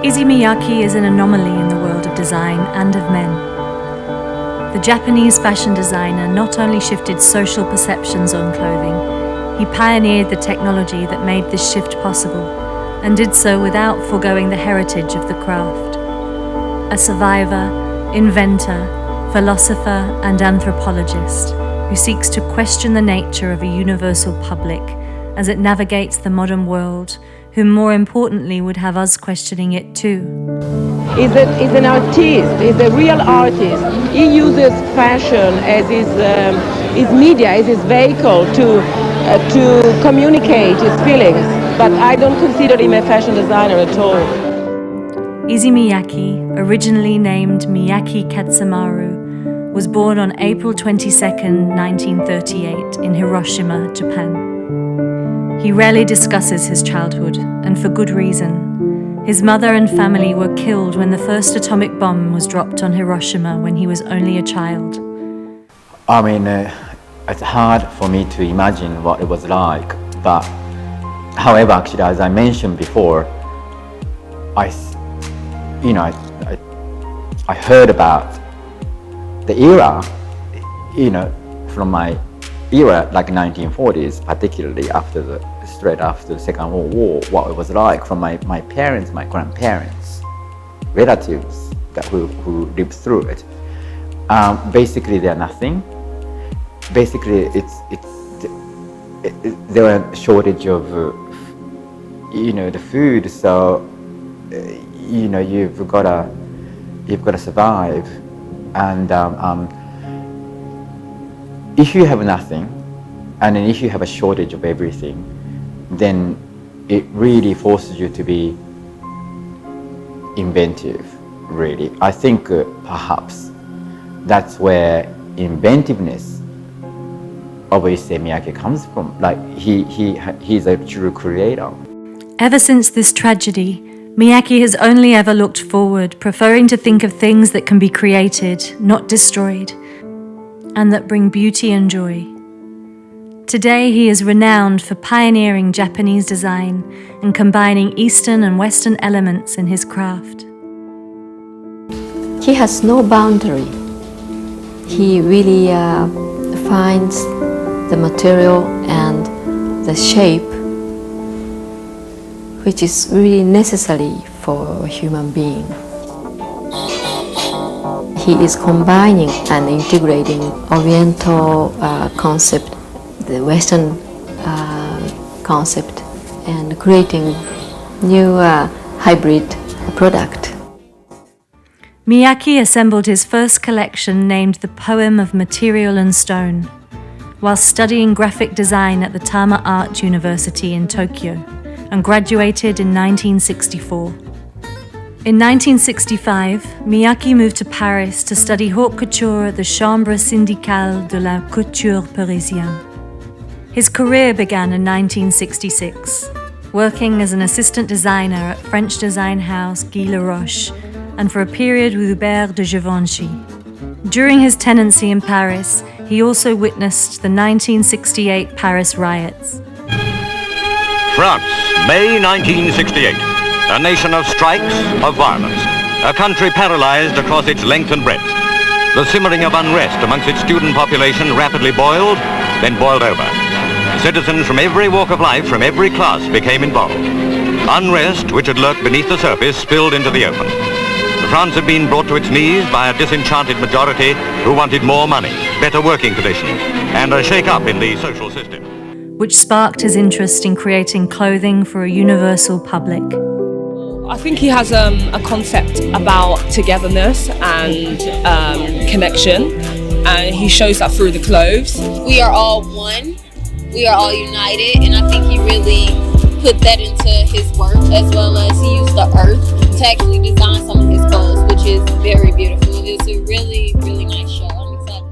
Issey Miyake is an anomaly in the world of design and of men. The Japanese fashion designer not only shifted social perceptions on clothing, he pioneered the technology that made this shift possible, and did so without forgoing the heritage of the craft. A survivor, inventor, philosopher, and anthropologist who seeks to question the nature of a universal public as it navigates the modern world, who more importantly would have us questioning it too. He's an artist, he's a real artist. He uses fashion as his media, as his vehicle to communicate his feelings. But I don't consider him a fashion designer at all. Issey Miyake, originally named Miyake Katsumaru, was born on April 22, 1938 in Hiroshima, Japan. He rarely discusses his childhood, and for good reason. His mother and family were killed when the first atomic bomb was dropped on Hiroshima when he was only a child. I mean, it's hard for me to imagine what it was like, but however, actually, as I mentioned before, I heard about the era, from my era, like 1940s, particularly straight after the Second World War, what it was like from my parents, my grandparents, relatives who lived through it. Basically, they're nothing. Basically, there were a shortage of, the food. So, you've got to survive, and if you have nothing, and then if you have a shortage of everything, then it really forces you to be inventive, really. I think perhaps that's where inventiveness of Issey Miyake comes from. Like, he's a true creator. Ever since this tragedy, Miyake has only ever looked forward, preferring to think of things that can be created, not destroyed, and that bring beauty and joy. Today he is renowned for pioneering Japanese design and combining Eastern and Western elements in his craft. He has no boundary. He really finds the material and the shape which is really necessary for a human being. He is combining and integrating Oriental concept, the Western concept, and creating new hybrid product. Miyake assembled his first collection named The Poem of Material and Stone, while studying graphic design at the Tama Art University in Tokyo, and graduated in 1964. In 1965, Miyake moved to Paris to study haute couture at the Chambre syndicale de la couture parisienne. His career began in 1966, working as an assistant designer at French design house Guy Laroche, and for a period with Hubert de Givenchy. During his tenancy in Paris, he also witnessed the 1968 Paris riots. France, May 1968. A nation of strikes, of violence. A country paralyzed across its length and breadth. The simmering of unrest amongst its student population rapidly boiled, then boiled over. Citizens from every walk of life, from every class, became involved. Unrest, which had lurked beneath the surface, spilled into the open. France had been brought to its knees by a disenchanted majority who wanted more money, better working conditions, and a shake-up in the social system. Which sparked his interest in creating clothing for a universal public. I think he has a concept about togetherness and connection, and he shows that through the clothes. We are all one, we are all united, and I think he really put that into his work, as well as he used the earth to actually design some of his clothes, which is very beautiful. It's a really, really nice show. I'm excited.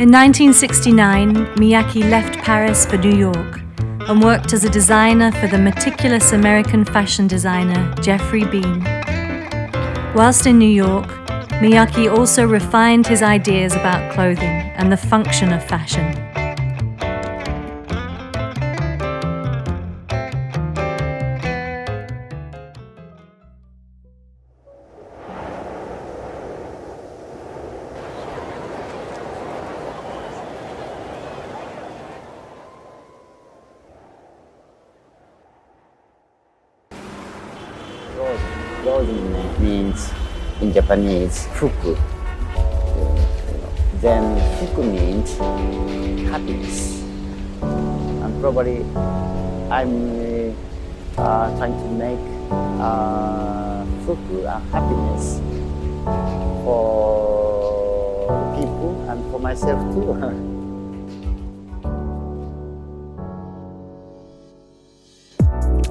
In 1969, Miyake left Paris for New York and worked as a designer for the meticulous American fashion designer Jeffrey Bean. Whilst in New York, Miyake also refined his ideas about clothing and the function of fashion. Clothing means in Japanese fuku. Then fuku means happiness. And probably I'm trying to make fuku and happiness for people and for myself too.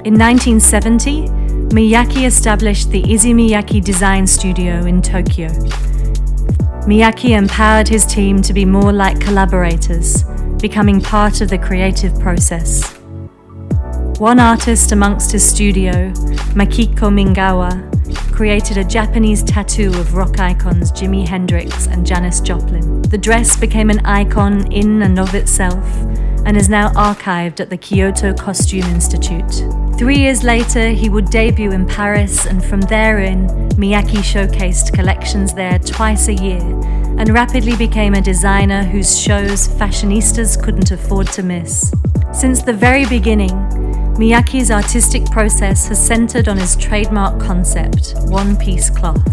In 1970, Miyake established the Issey Miyake Design Studio in Tokyo. Miyake empowered his team to be more like collaborators, becoming part of the creative process. One artist amongst his studio, Makiko Mingawa, created a Japanese tattoo of rock icons Jimi Hendrix and Janis Joplin. The dress became an icon in and of itself and is now archived at the Kyoto Costume Institute. 3 years later, he would debut in Paris, and from therein, Miyake showcased collections there twice a year and rapidly became a designer whose shows fashionistas couldn't afford to miss. Since the very beginning, Miyake's artistic process has centered on his trademark concept, one-piece cloth,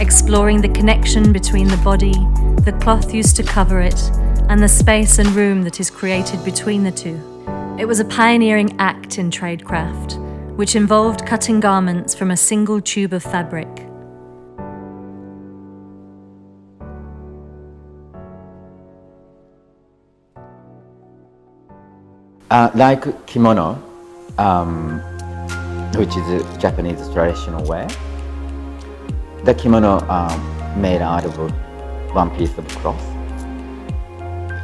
exploring the connection between the body, the cloth used to cover it, and the space and room that is created between the two. It was a pioneering act in tradecraft, which involved cutting garments from a single tube of fabric. Like kimono, which is a Japanese traditional wear, the kimono made out of one piece of cloth.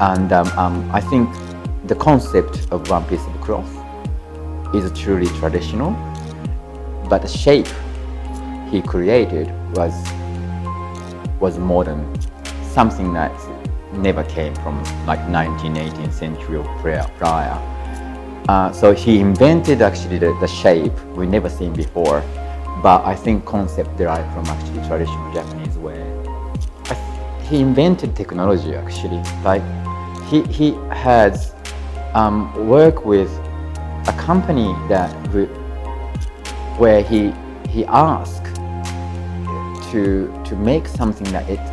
And I think the concept of one piece of cloth is truly traditional, but the shape he created was modern, something that never came from like 19th, 18th century or prior. So he invented actually the shape we never seen before, but I think concept derived from actually traditional Japanese wear. He invented technology actually, like he has worked with a company where he asked to make something that it's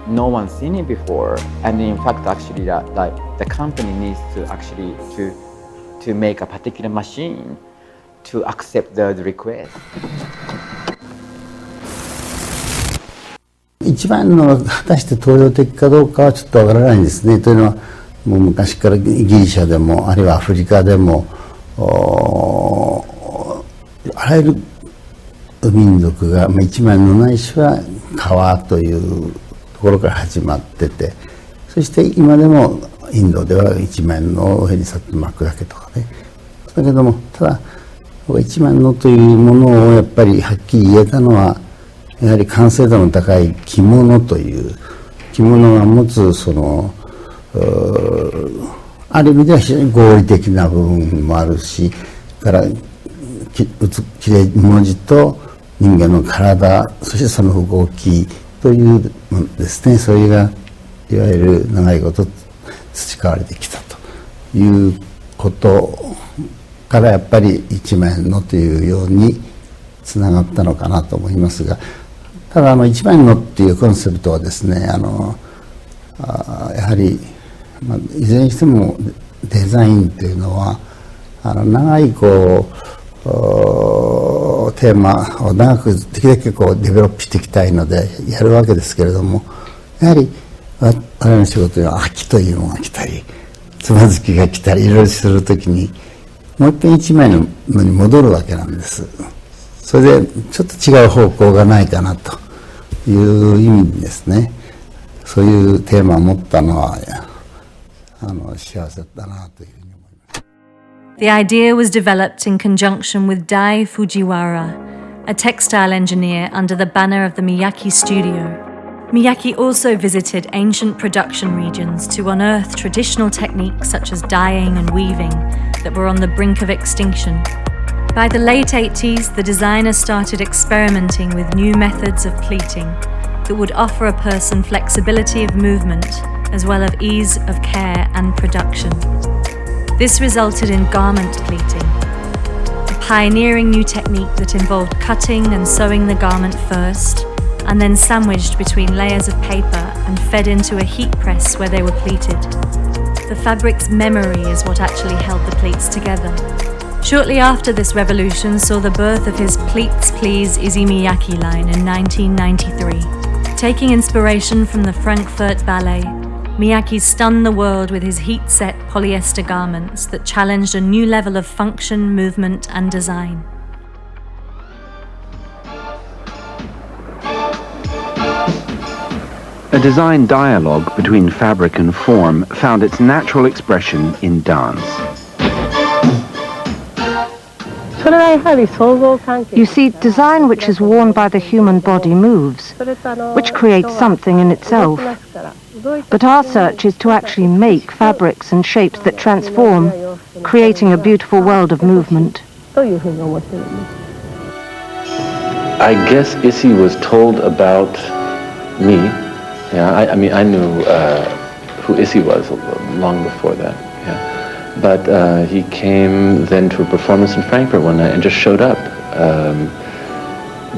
no one's seen it before, and in fact actually that like the company needs to actually to make a particular machine to accept the request. 一番の果たして東洋的かどうかはちょっとわからないんですね。というのはもう昔からギリシャでもあるいはアフリカでもあらゆる民族が一枚のないしは革というところから始まってて、そして今でもインドでは一枚の上にさっと巻くだけとかね。だけどもただ一枚のというものをやっぱりはっきり言えたのはやはり完成度の高い着物という着物が持つそのある意味では非常に合理的な部分もあるし、からきれい文字と人間の体、そしてその動きというですね、それがいわゆる長いこと培われてきたということからやっぱり一枚のというようにつながったのかなと思いますが、ただ一枚のっていうコンセプトはですね、やはり、いずれにしてもデザインというのは長いテーマを長くできるだけデベロップしていきたいのでやるわけですけれども、やはり我々の仕事には秋というのが来たりつまずきが来たりいろいろするときにもう一遍一枚のに戻るわけなんです。それでちょっと違う方向がないかなという意味ですね。そういうテーマを持ったのは幸せだなというふうに思います。The idea was developed in conjunction with Dai Fujiwara, a textile engineer under the banner of the Miyake studio. Miyake also visited ancient production regions to unearth traditional techniques such as dyeing and weaving that were on the brink of extinction. By the late 80s, the designer started experimenting with new methods of pleating that would offer a person flexibility of movement as well as ease of care and production. This resulted in garment pleating, a pioneering new technique that involved cutting and sewing the garment first, and then sandwiched between layers of paper and fed into a heat press where they were pleated. The fabric's memory is what actually held the pleats together. Shortly after this revolution saw the birth of his Pleats Please Issey Miyake line in 1993. Taking inspiration from the Frankfurt Ballet, Miyake stunned the world with his heat-set polyester garments that challenged a new level of function, movement, and design. A design dialogue between fabric and form found its natural expression in dance. You see, design which is worn by the human body moves, which creates something in itself. But our search is to actually make fabrics and shapes that transform, creating a beautiful world of movement. I guess Issey was told about me. Yeah, I mean, I knew who Issey was long before that. Yeah. But he came then to a performance in Frankfurt one night and just showed up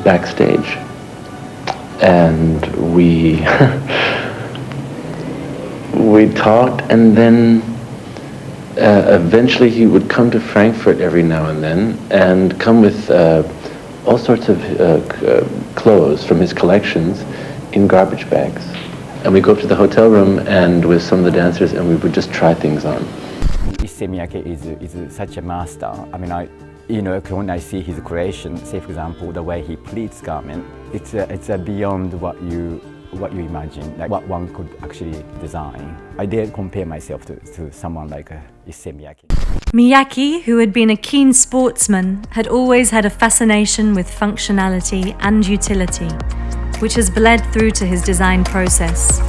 backstage. And we we talked, and then eventually he would come to Frankfurt every now and then and come with all sorts of clothes from his collections in garbage bags. And we go up to the hotel room and with some of the dancers, and we would just try things on. Issey Miyake is such a master. I mean, when I see his creation, say for example, the way he pleats garment, it's beyond what you imagine, like what one could actually design. I dare compare myself to someone like Issey Miyake. Miyake, who had been a keen sportsman, had always had a fascination with functionality and utility, which has bled through to his design process.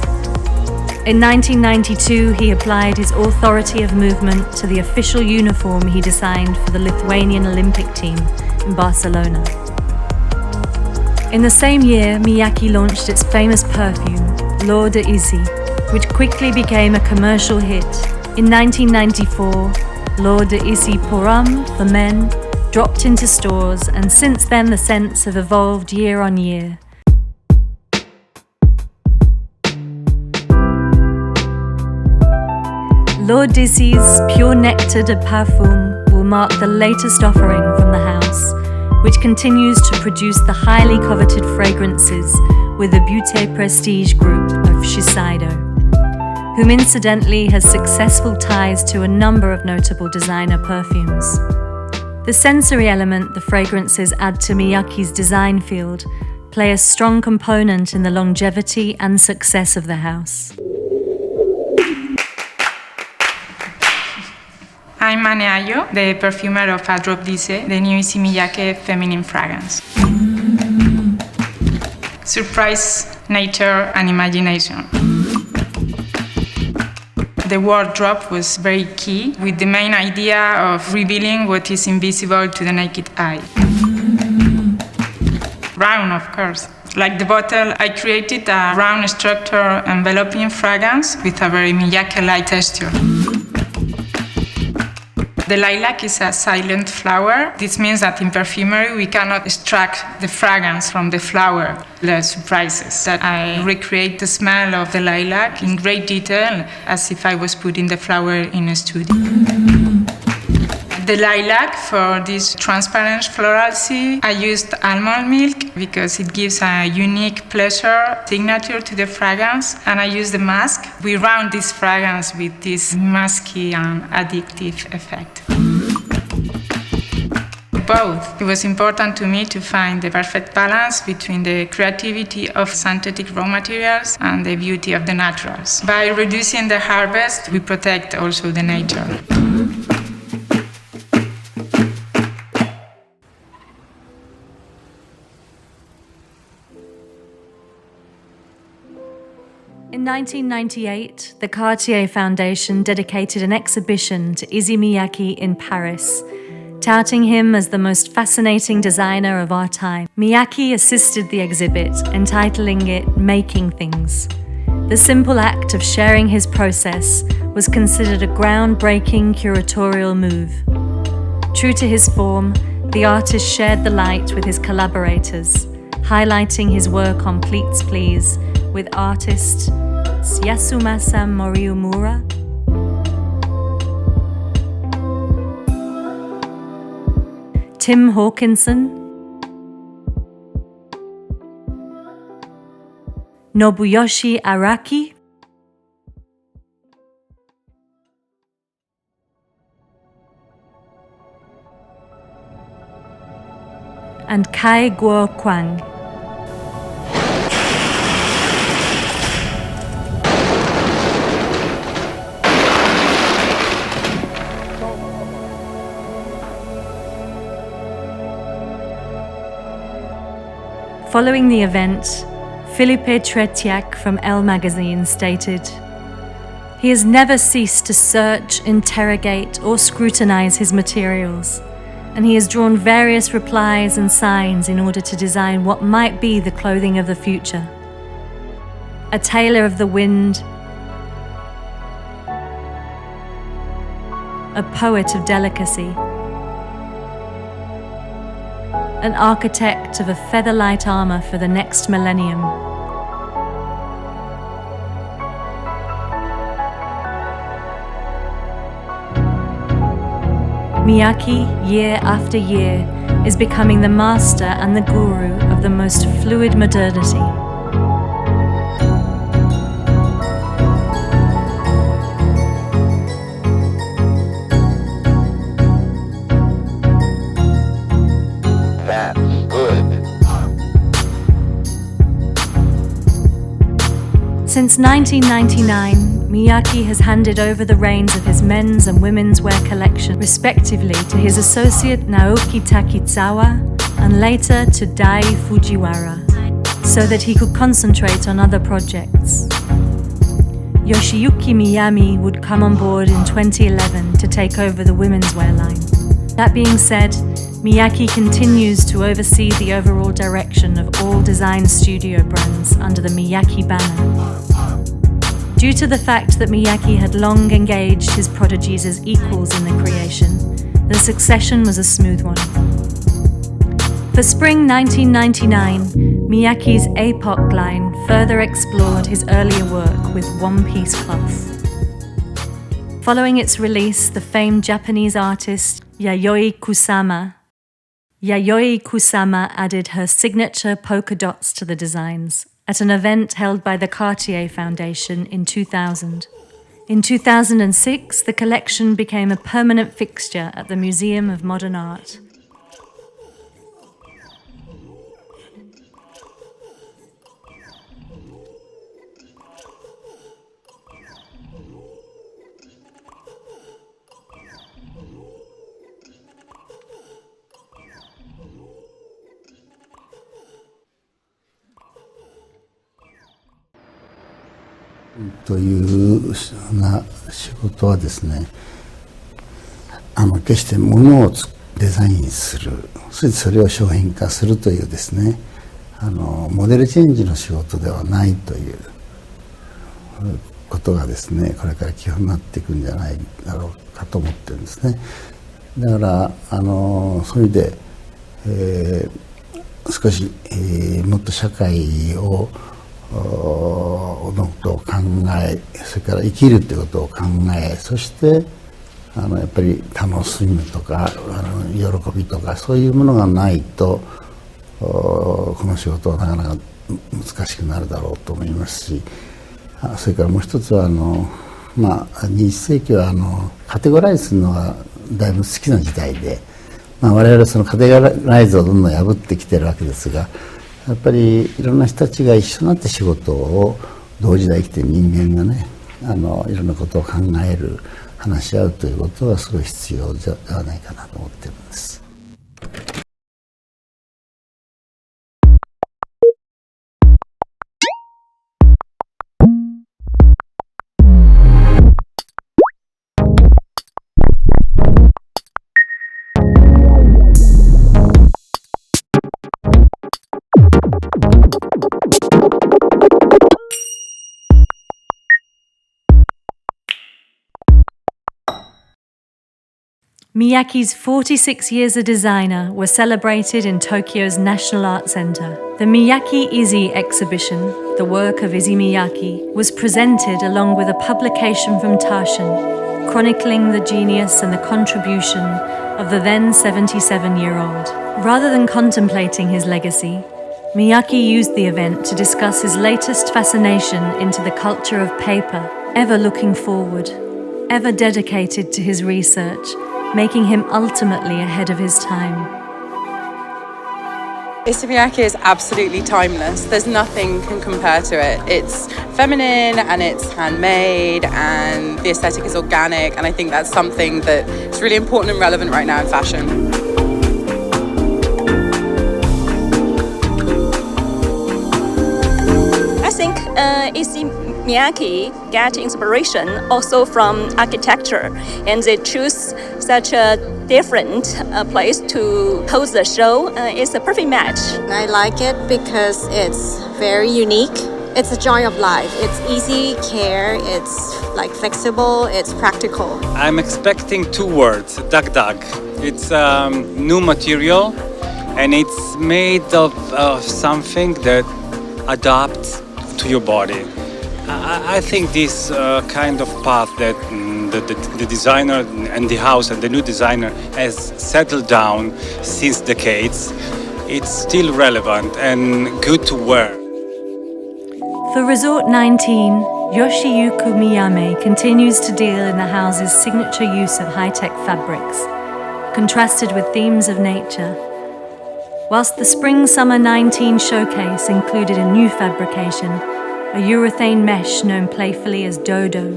In 1992, he applied his authority of movement to the official uniform he designed for the Lithuanian Olympic team in Barcelona. In the same year, Miyake launched its famous perfume, L'Or de Issey, which quickly became a commercial hit. In 1994, L'Or de Issey pour hommes, for men, dropped into stores, and since then the scents have evolved year on year. L'Or d'Issey's Pure Nectar de Parfum will mark the latest offering from the house, which continues to produce the highly coveted fragrances with the Beauté Prestige group of Shiseido, whom incidentally has successful ties to a number of notable designer perfumes. The sensory element the fragrances add to Miyake's design field play a strong component in the longevity and success of the house. I'm Anne Ayo, the perfumer of L'Or d'Issey, the new Issey Miyake feminine fragrance. Surprise, nature, and imagination. The word drop was very key, with the main idea of revealing what is invisible to the naked eye. Round, of course. Like the bottle, I created a round structure enveloping fragrance with a very Miyake-like texture. The lilac is a silent flower. This means that in perfumery we cannot extract the fragrance from the flower. The surprises that I recreate the smell of the lilac in great detail, as if I was putting the flower in a studio. The lilac, for this transparent florality, I used almond milk because it gives a unique pleasure signature to the fragrance, and I use the musk. We round this fragrance with this musky and addictive effect. both. It was important to me to find the perfect balance between the creativity of synthetic raw materials and the beauty of the naturals. By reducing the harvest, we protect also the nature. In 1998, the Cartier Foundation dedicated an exhibition to Issey Miyake in Paris, touting him as the most fascinating designer of our time. Miyake assisted the exhibit, entitling it Making Things. The simple act of sharing his process was considered a groundbreaking curatorial move. True to his form, the artist shared the light with his collaborators, highlighting his work on Pleats Please with artist Yasumasa Moriumura, Tim Hawkinson, Nobuyoshi Araki, and Kai Guo Kwang. Following the event, Philippe Tretiak from Elle magazine stated, "He has never ceased to search, interrogate, or scrutinize his materials, and he has drawn various replies and signs in order to design what might be the clothing of the future. A tailor of the wind, a poet of delicacy, an architect of a feather-light armor for the next millennium." Miyake, year after year, is becoming the master and the guru of the most fluid modernity. Since 1999, Miyake has handed over the reins of his men's and women's wear collection, respectively, to his associate Naoki Takizawa and later to Dai Fujiwara, so that he could concentrate on other projects. Yoshiyuki Miyami would come on board in 2011 to take over the women's wear line. That being said, Miyake continues to oversee the overall direction of all design studio brands under the Miyake banner. Due to the fact that Miyake had long engaged his prodigies as equals in the creation, the succession was a smooth one. For spring 1999, Miyake's Epoch line further explored his earlier work with one-piece cloth. Following its release, the famed Japanese artist Yayoi Kusama added her signature polka dots to the designs at an event held by the Cartier Foundation in 2000. In 2006, the collection became a permanent fixture at the Museum of Modern Art.というような仕事はですね、決して物をデザインする、それを商品化するというですね、モデルチェンジの仕事ではないということがですね、これから基本になっていくんじゃないだろうかと思ってるんですね。だからそういう意味で、少し、もっと社会をのことを考え、それから生きるということを考え、そしてやっぱり楽しむとか喜びとかそういうものがないとこの仕事はなかなか難しくなるだろうと思いますし、それからもう一つは21世紀はカテゴライズするのがだいぶ好きな時代で、我々はそのカテゴライズをどんどん破ってきてるわけですが、やっぱりいろんな人たちが一緒になって仕事を同時代生きてる人間がね、いろんなことを考える、話し合うということはすごい必要ではないかなと思ってるんです。Miyake's 46 years as a designer were celebrated in Tokyo's National Art Center. The Vale Issey exhibition, the work of Issey Miyake, was presented along with a publication from Taschen, chronicling the genius and the contribution of the then 77-year-old. Rather than contemplating his legacy, Miyake used the event to discuss his latest fascination into the culture of paper, ever looking forward, ever dedicated to his research, making him ultimately ahead of his time. Issey Miyake is absolutely timeless. There's nothing can compare to it. It's feminine and it's handmade and the aesthetic is organic, and I think that's something that is really important and relevant right now in fashion. I think Issey Miyake get inspiration also from architecture, and they choose such a different place to host the show. It's a perfect match. I like it because it's very unique. It's a joy of life. It's easy care, it's like flexible, it's practical. I'm expecting two words, dug. It's new material and it's made of something that adapts to your body. I think this kind of path that the designer and the house and the new designer has settled down since decades, it's still relevant and good to wear. For Resort 19, Yoshiyuki Miyame continues to deal in the house's signature use of high-tech fabrics, contrasted with themes of nature. Whilst the Spring-Summer 19 showcase included a new fabrication, a urethane mesh known playfully as Dodo,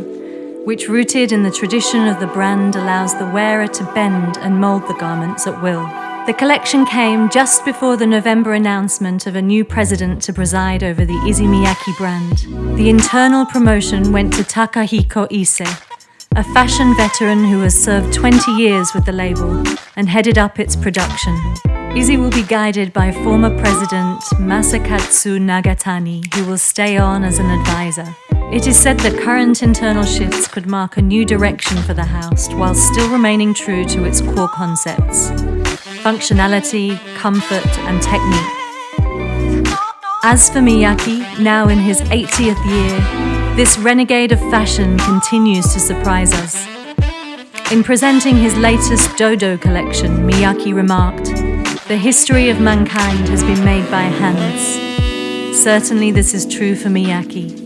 which rooted in the tradition of the brand allows the wearer to bend and mold the garments at will. The collection came just before the November announcement of a new president to preside over the Issey Miyake brand. The internal promotion went to Takahiko Ise, a fashion veteran who has served 20 years with the label and headed up its production. Issey will be guided by former president Masakatsu Nagatani, who will stay on as an advisor. It is said that current internal shifts could mark a new direction for the house while still remaining true to its core concepts: functionality, comfort, and technique. As for Miyake, now in his 80th year, this renegade of fashion continues to surprise us. In presenting his latest Dodo collection, Miyake remarked, "The history of mankind has been made by hands. Certainly this is true for Miyake."